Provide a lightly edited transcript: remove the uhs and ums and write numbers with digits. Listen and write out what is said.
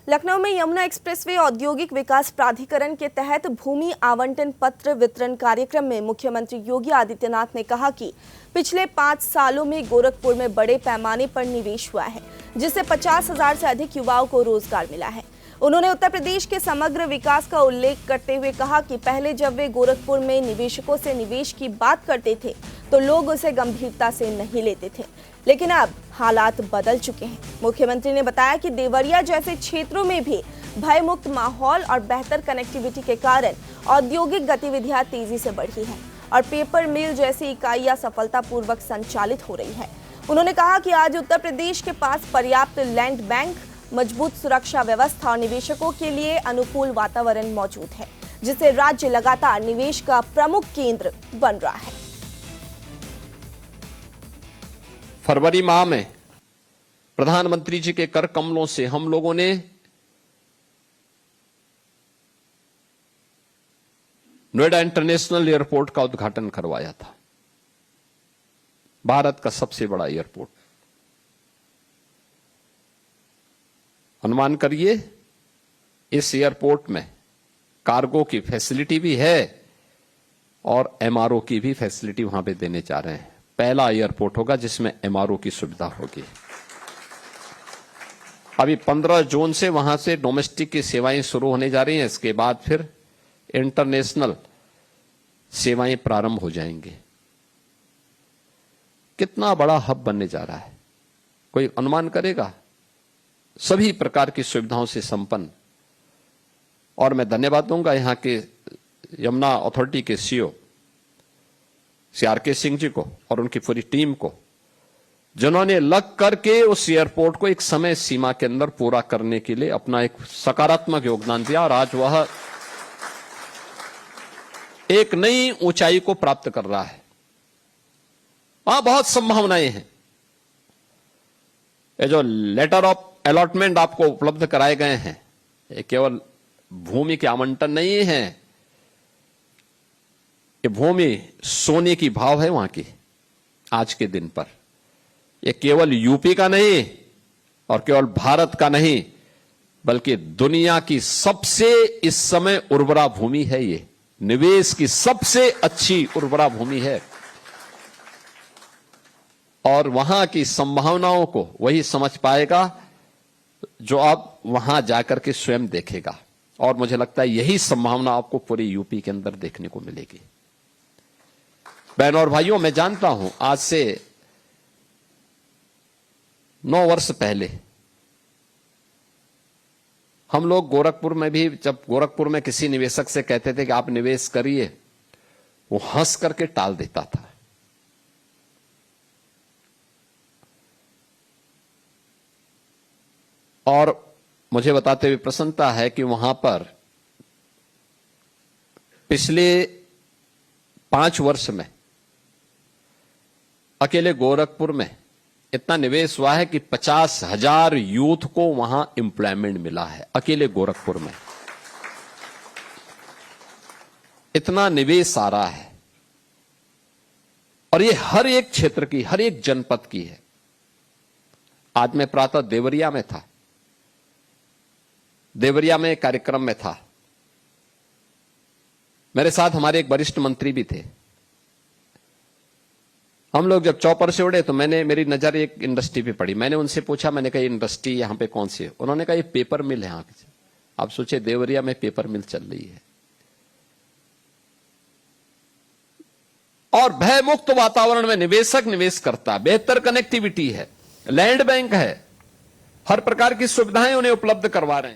लखनऊ में यमुना एक्सप्रेसवे औद्योगिक विकास प्राधिकरण के तहत भूमि आवंटन पत्र वितरण कार्यक्रम में मुख्यमंत्री योगी आदित्यनाथ ने कहा कि पिछले 5 सालों में गोरखपुर में बड़े पैमाने पर निवेश हुआ है, जिससे 50,000 से अधिक युवाओं को रोजगार मिला है। उन्होंने उत्तर प्रदेश के समग्र विकास का उल्लेख करते हुए कहा कि पहले जब वे गोरखपुर में निवेशकों से निवेश की बात करते थे तो लोग उसे गंभीरता से नहीं लेते थे, लेकिन अब हालात बदल चुके हैं। मुख्यमंत्री ने बताया कि देवरिया जैसे क्षेत्रों में भी भयमुक्त माहौल और बेहतर कनेक्टिविटी के कारण औद्योगिक गतिविधियां तेजी से बढ़ी हैं और पेपर मिल जैसी इकाइयां सफलतापूर्वक संचालित हो रही है। उन्होंने कहा कि आज उत्तर प्रदेश के पास पर्याप्त लैंड बैंक, मजबूत सुरक्षा व्यवस्था और निवेशकों के लिए अनुकूल वातावरण मौजूद है, जिससे राज्य लगातार निवेश का प्रमुख केंद्र बन रहा है। फरवरी माह में प्रधानमंत्री जी के कर कमलों से हम लोगों ने नोएडा इंटरनेशनल एयरपोर्ट का उद्घाटन करवाया था। भारत का सबसे बड़ा एयरपोर्ट। अनुमान करिए, इस एयरपोर्ट में कार्गो की फैसिलिटी भी है और एमआरओ की भी फैसिलिटी वहां पे देने जा रहे हैं। पहला एयरपोर्ट होगा जिसमें एमआरओ की सुविधा होगी। अभी 15 जून से वहां से डोमेस्टिक की सेवाएं शुरू होने जा रही हैं। इसके बाद फिर इंटरनेशनल सेवाएं प्रारंभ हो जाएंगी। कितना बड़ा हब बनने जा रहा है, कोई अनुमान करेगा? सभी प्रकार की सुविधाओं से संपन्न। और मैं धन्यवाद दूंगा यहां के यमुना अथॉरिटी के सीईओ CRK सिंह जी को और उनकी पूरी टीम को, जिन्होंने लग करके उस एयरपोर्ट को एक समय सीमा के अंदर पूरा करने के लिए अपना एक सकारात्मक योगदान दिया और आज वह एक नई ऊंचाई को प्राप्त कर रहा है। वहां बहुत संभावनाएं हैं। ये जो लेटर ऑफ अलॉटमेंट आपको उपलब्ध कराए गए हैं, ये केवल भूमि के आवंटन नहीं है। ये भूमि सोने की भाव है वहां की आज के दिन पर। ये केवल यूपी का नहीं और केवल भारत का नहीं, बल्कि दुनिया की सबसे इस समय उर्वरा भूमि है। ये निवेश की सबसे अच्छी उर्वरा भूमि है और वहां की संभावनाओं को वही समझ पाएगा जो आप वहां जाकर के स्वयं देखेगा। और मुझे लगता है यही संभावना आपको पूरी यूपी के अंदर देखने को मिलेगी। बहनों और भाइयों, मैं जानता हूं आज से 9 वर्ष पहले हम लोग गोरखपुर में भी, जब गोरखपुर में किसी निवेशक से कहते थे कि आप निवेश करिए, वो हंस करके टाल देता था। और मुझे बताते हुए प्रसन्नता है कि वहां पर पिछले 5 वर्ष में अकेले गोरखपुर में इतना निवेश हुआ है कि 50,000 यूथ को वहां एम्प्लॉयमेंट मिला है। अकेले गोरखपुर में इतना निवेश आ रहा है और ये हर एक क्षेत्र की, हर एक जनपद की है। आज मैं प्रातः देवरिया में था। देवरिया में कार्यक्रम में था। मेरे साथ हमारे एक वरिष्ठ मंत्री भी थे। हम लोग जब चौपर से उड़े तो मेरी नजर एक इंडस्ट्री पे पड़ी। मैंने उनसे पूछा, मैंने कहा इंडस्ट्री यहां पे कौन सी है? उन्होंने कहा ये पेपर मिल है। यहां आप सोचे देवरिया में पेपर मिल चल रही है और भयमुक्त वातावरण में निवेशक निवेश करता, बेहतर कनेक्टिविटी है, लैंड बैंक है, हर प्रकार की सुविधाएं उन्हें उपलब्ध करवा रहे हैं।